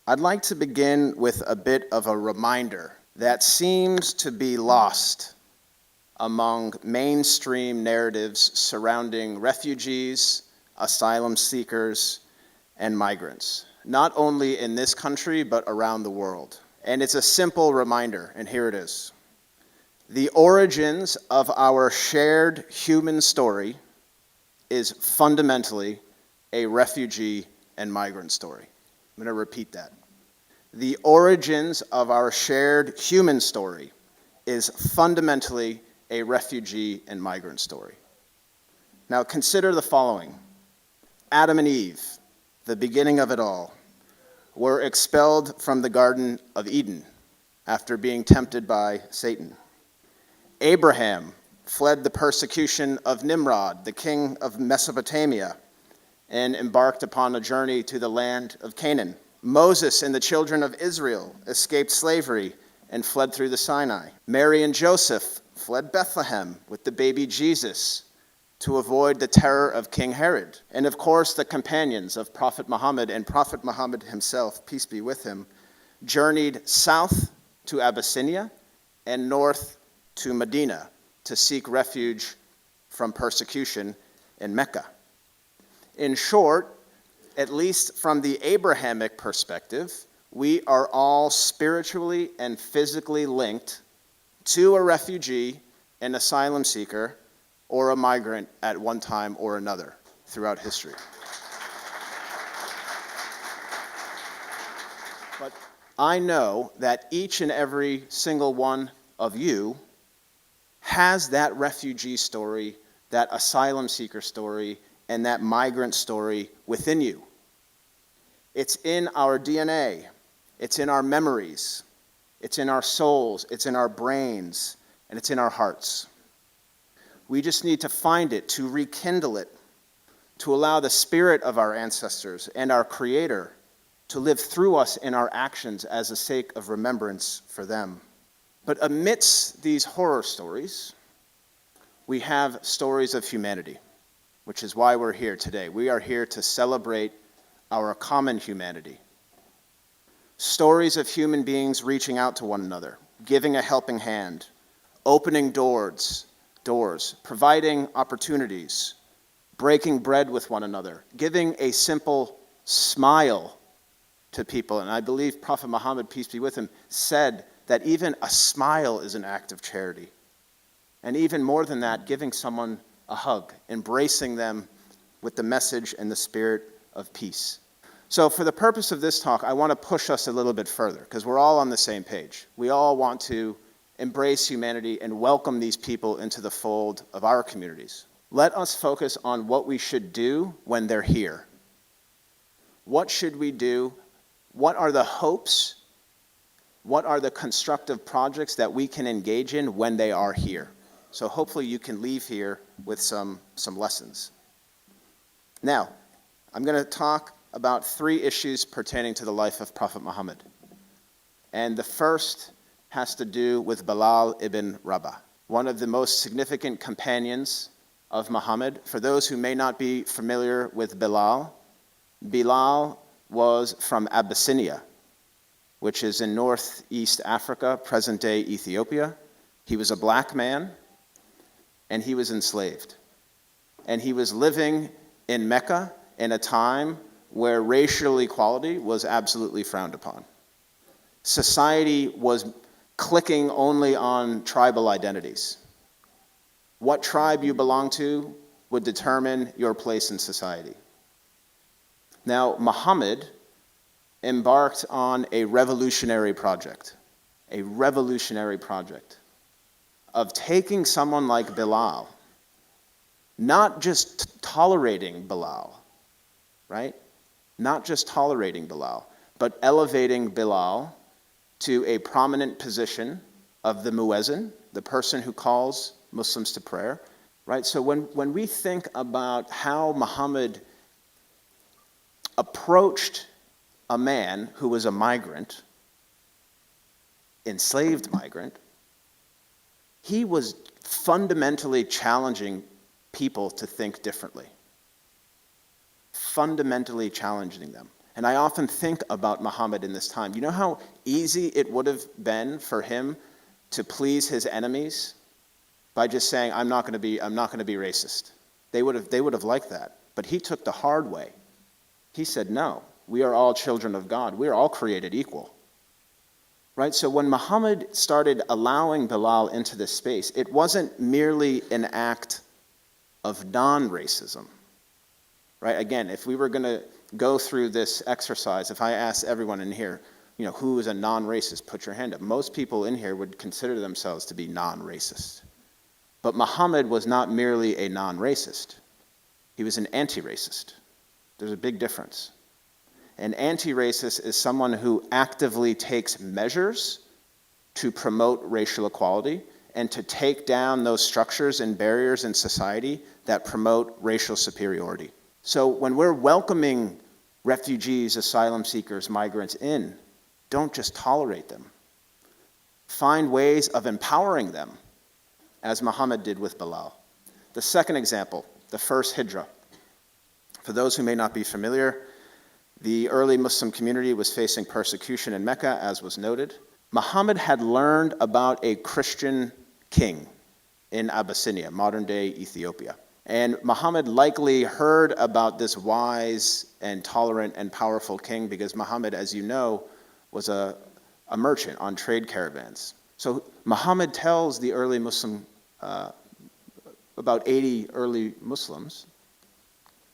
I'd like to begin with a bit of a reminder that seems to be lost among mainstream narratives surrounding refugees, asylum seekers, and migrants, not only in this country, but around the world. And it's a simple reminder, and here it is. The origins of our shared human story is fundamentally a refugee and migrant story. I'm going to repeat that. The origins of our shared human story is fundamentally a refugee and migrant story. Now consider the following. Adam and Eve, the beginning of it all, were expelled from the Garden of Eden after being tempted by Satan. Abraham fled the persecution of Nimrod, the king of Mesopotamia, and embarked upon a journey to the land of Canaan. Moses and the children of Israel escaped slavery and fled through the Sinai. Mary and Joseph fled Bethlehem with the baby Jesus to avoid the terror of King Herod. And of course, the companions of Prophet Muhammad and Prophet Muhammad himself, peace be with him, journeyed south to Abyssinia and north to Medina to seek refuge from persecution in Mecca. In short, at least from the Abrahamic perspective, we are all spiritually and physically linked to a refugee, an asylum seeker, or a migrant at one time or another throughout history. But I know that each and every single one of you has that refugee story, that asylum seeker story, and that migrant story within you. It's in our DNA. It's in our memories. It's in our souls. It's in our brains. And it's in our hearts. We just need to find it, to rekindle it, to allow the spirit of our ancestors and our Creator to live through us in our actions as a sake of remembrance for them. But amidst these horror stories, we have stories of humanity, which is why we're here today. We are here to celebrate our common humanity. Stories of human beings reaching out to one another, giving a helping hand, opening doors, providing opportunities, breaking bread with one another, giving a simple smile to people. And I believe Prophet Muhammad, peace be with him, said that even a smile is an act of charity. And even more than that, giving someone a hug, embracing them with the message and the spirit of peace. So for the purpose of this talk, I want to push us a little bit further, because we're all on the same page. We all want to embrace humanity and welcome these people into the fold of our communities. Let us focus on what we should do when they're here. What should we do? What are the hopes? What are the constructive projects that we can engage in when they are here? So hopefully you can leave here with some lessons. Now, I'm going to talk about 3 issues pertaining to the life of Prophet Muhammad. And the first has to do with Bilal ibn Rabah, one of the most significant companions of Muhammad. For those who may not be familiar with Bilal, Bilal was from Abyssinia, which is in northeast Africa, present-day Ethiopia. He was a black man, and he was enslaved. And he was living in Mecca in a time where racial equality was absolutely frowned upon. Society was clicking only on tribal identities. What tribe you belong to would determine your place in society. Now, Muhammad embarked on a revolutionary project of taking someone like Bilal, not just tolerating Bilal, right? Not just tolerating Bilal, but elevating Bilal to a prominent position of the muezzin, the person who calls Muslims to prayer, right? So when we think about how Muhammad approached a man who was a migrant, enslaved migrant, he was fundamentally challenging people to think differently. Fundamentally challenging them. And I often think about Muhammad in this time. You know how easy it would have been for him to please his enemies by just saying, I'm not going to be racist. They would have liked that. But he took the hard way. He said, no, we are all children of God. We are all created equal. Right? So when Muhammad started allowing Bilal into this space, it wasn't merely an act of non-racism. Right? Again, if we were going to go through this exercise, if I asked everyone in here, who is a non-racist, put your hand up. Most people in here would consider themselves to be non-racist. But Muhammad was not merely a non-racist. He was an anti-racist. There's a big difference. An anti-racist is someone who actively takes measures to promote racial equality and to take down those structures and barriers in society that promote racial superiority. So when we're welcoming refugees, asylum seekers, migrants in, don't just tolerate them. Find ways of empowering them, as Muhammad did with Bilal. The second example, the first hijrah. For those who may not be familiar, the early Muslim community was facing persecution in Mecca, as was noted. Muhammad had learned about a Christian king in Abyssinia, modern-day Ethiopia. And Muhammad likely heard about this wise and tolerant and powerful king because Muhammad, as you know, was a merchant on trade caravans. So Muhammad tells the early Muslim, about 80 early Muslims,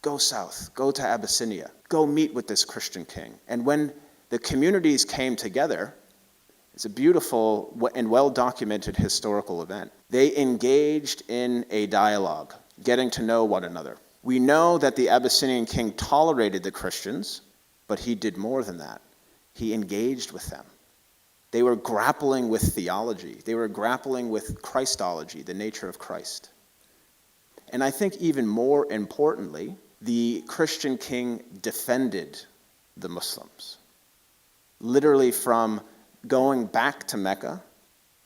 go south, go to Abyssinia, go meet with this Christian king. And when the communities came together, it's a beautiful and well-documented historical event. They engaged in a dialogue, getting to know one another. We know that the Abyssinian king tolerated the Christians, but he did more than that. He engaged with them. They were grappling with theology. They were grappling with Christology, the nature of Christ. And I think even more importantly, the Christian king defended the Muslims, literally from going back to Mecca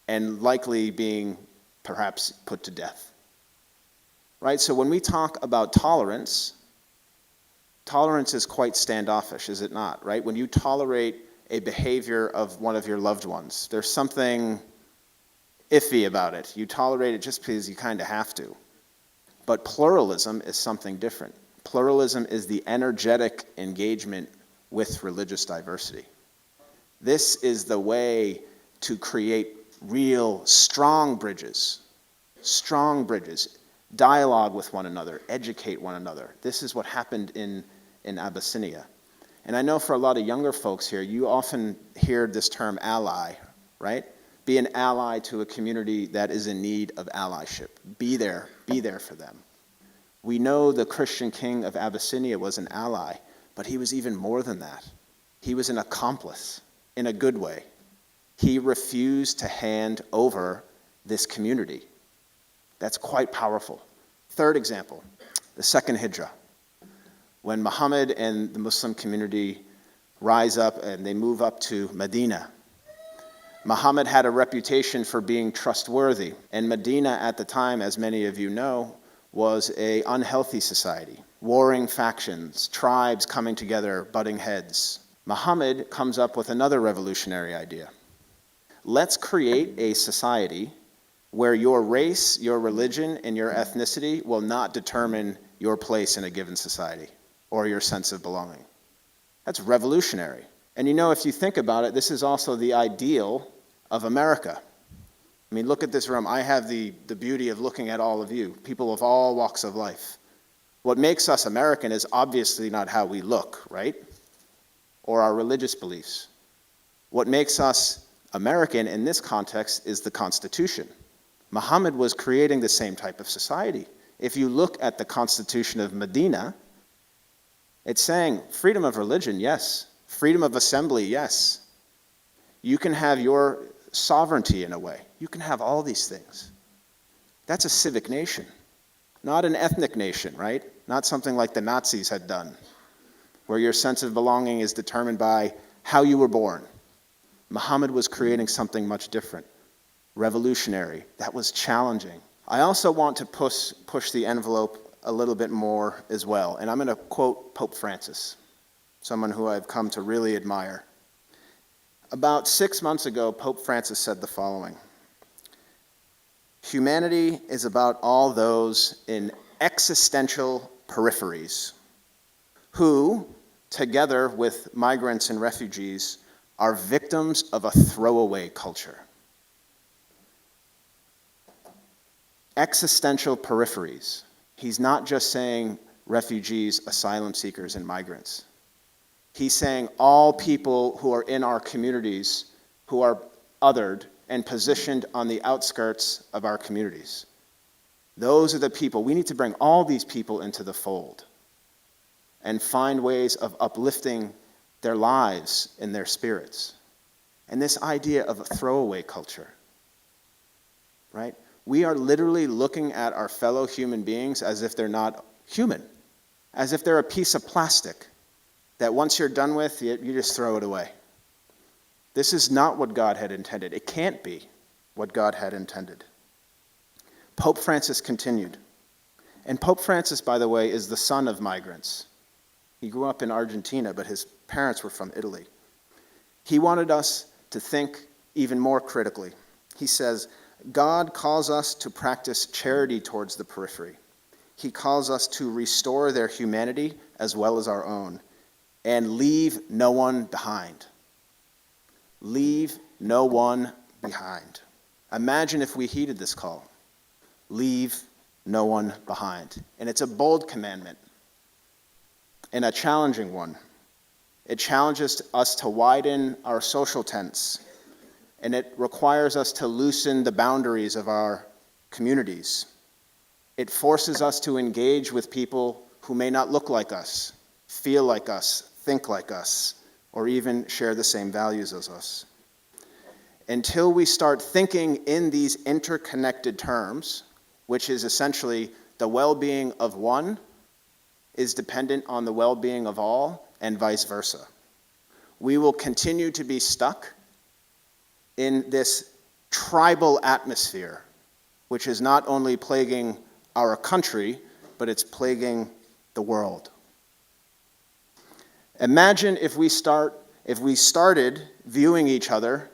and likely being perhaps put to death. Right? So when we talk about tolerance, tolerance is quite standoffish, is it not? Right? When you tolerate a behavior of one of your loved ones, there's something iffy about it. You tolerate it just because you kind of have to. But pluralism is something different. Pluralism is the energetic engagement with religious diversity. This is the way to create real strong bridges, dialogue with one another, educate one another. This is what happened in Abyssinia. And I know for a lot of younger folks here, you often hear this term ally, right? Be an ally to a community that is in need of allyship. Be there for them. We know the Christian king of Abyssinia was an ally, but he was even more than that. He was an accomplice in a good way. He refused to hand over this community. That's quite powerful. Third example, the second hijrah. When Muhammad and the Muslim community rise up and they move up to Medina. Muhammad had a reputation for being trustworthy, and Medina at the time, as many of you know, was an unhealthy society. Warring factions, tribes coming together, butting heads. Muhammad comes up with another revolutionary idea. Let's create a society where your race, your religion, and your ethnicity will not determine your place in a given society or your sense of belonging. That's revolutionary. And if you think about it, this is also the ideal of America. I mean, look at this room. I have the beauty of looking at all of you, people of all walks of life. What makes us American is obviously not how we look, right? Or our religious beliefs. What makes us American in this context is the Constitution. Muhammad was creating the same type of society. If you look at the Constitution of Medina, it's saying freedom of religion, yes. Freedom of assembly, yes. You can have your sovereignty in a way. You can have all these things. That's a civic nation, not an ethnic nation, right? Not something like the Nazis had done, where your sense of belonging is determined by how you were born. Muhammad was creating something much different, revolutionary, that was challenging. I also want to push the envelope a little bit more as well, and I'm going to quote Pope Francis, someone who I've come to really admire. About 6 months ago, Pope Francis said the following: "Humanity is about all those in existential peripheries who, together with migrants and refugees, are victims of a throwaway culture." Existential peripheries. He's not just saying refugees, asylum seekers, and migrants. He's saying all people who are in our communities who are othered and positioned on the outskirts of our communities. Those are the people. We need to bring all these people into the fold and find ways of uplifting their lives and their spirits. And this idea of a throwaway culture, right? We are literally looking at our fellow human beings as if they're not human, as if they're a piece of plastic that once you're done with, you just throw it away. This is not what God had intended. It can't be what God had intended. Pope Francis continued. And Pope Francis, by the way, is the son of migrants. He grew up in Argentina, but his parents were from Italy. He wanted us to think even more critically. He says, God calls us to practice charity towards the periphery. He calls us to restore their humanity as well as our own, and leave no one behind. Leave no one behind. Imagine if we heeded this call. Leave no one behind. And it's a bold commandment and a challenging one. It challenges us to widen our social tents, and it requires us to loosen the boundaries of our communities. It forces us to engage with people who may not look like us, feel like us, think like us, or even share the same values as us. Until we start thinking in these interconnected terms, which is essentially the well-being of one is dependent on the well-being of all, and vice versa, we will continue to be stuck in this tribal atmosphere, which is not only plaguing our country, but it's plaguing the world. Imagine if we started viewing each other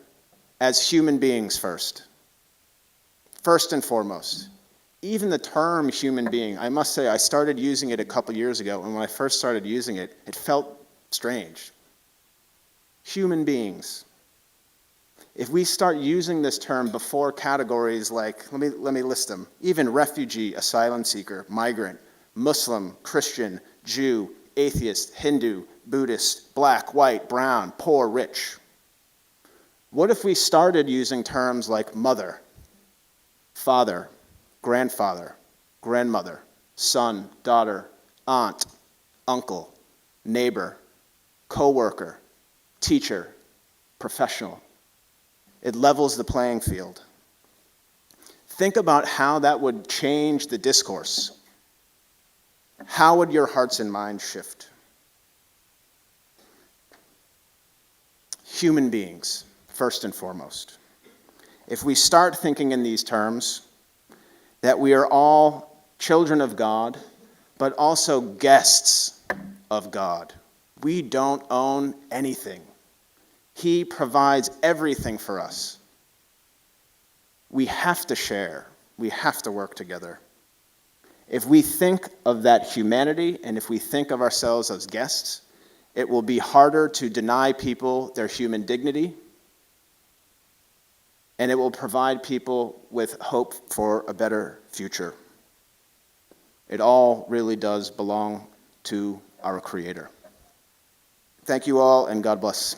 as human beings first and foremost. Even the term human being, I must say, I started using it a couple years ago, and when I first started using it, it felt strange. Human beings. If we start using this term before categories like, let me list them, even refugee, asylum seeker, migrant, Muslim, Christian, Jew, atheist, Hindu, Buddhist, black, white, brown, poor, rich. What if we started using terms like mother, father, grandfather, grandmother, son, daughter, aunt, uncle, neighbor, co-worker, teacher, professional? It levels the playing field. Think about how that would change the discourse. How would your hearts and minds shift? Human beings, first and foremost. If we start thinking in these terms, that we are all children of God, but also guests of God. We don't own anything. He provides everything for us. We have to share. We have to work together. If we think of that humanity, and if we think of ourselves as guests, it will be harder to deny people their human dignity, and it will provide people with hope for a better future. It all really does belong to our Creator. Thank you all, and God bless.